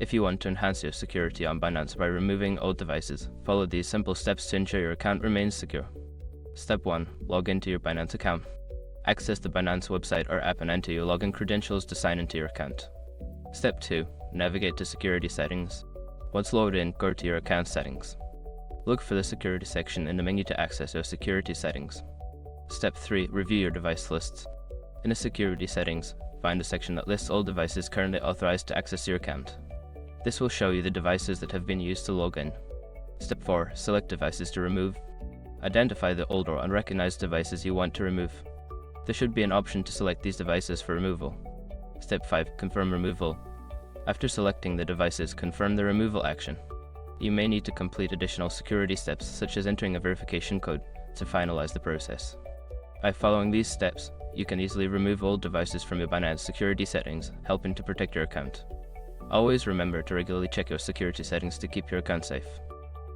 If you want to enhance your security on Binance by removing old devices, follow these simple steps to ensure your account remains secure. Step 1. Log into your Binance account. Access the Binance website or app and enter your login credentials to sign into your account. Step 2. Navigate to Security Settings. Once logged in, go to your account settings. Look for the Security section in the menu to access your security settings. Step 3. Review your device lists. In the Security Settings, find the section that lists all devices currently authorized to access your account. This will show you the devices that have been used to log in. Step 4. Select devices to remove. Identify the old or unrecognized devices you want to remove. There should be an option to select these devices for removal. Step 5. Confirm removal. After selecting the devices, confirm the removal action. You may need to complete additional security steps, such as entering a verification code, to finalize the process. By following these steps, you can easily remove old devices from your Binance security settings, helping to protect your account. Always remember to regularly check your security settings to keep your account safe.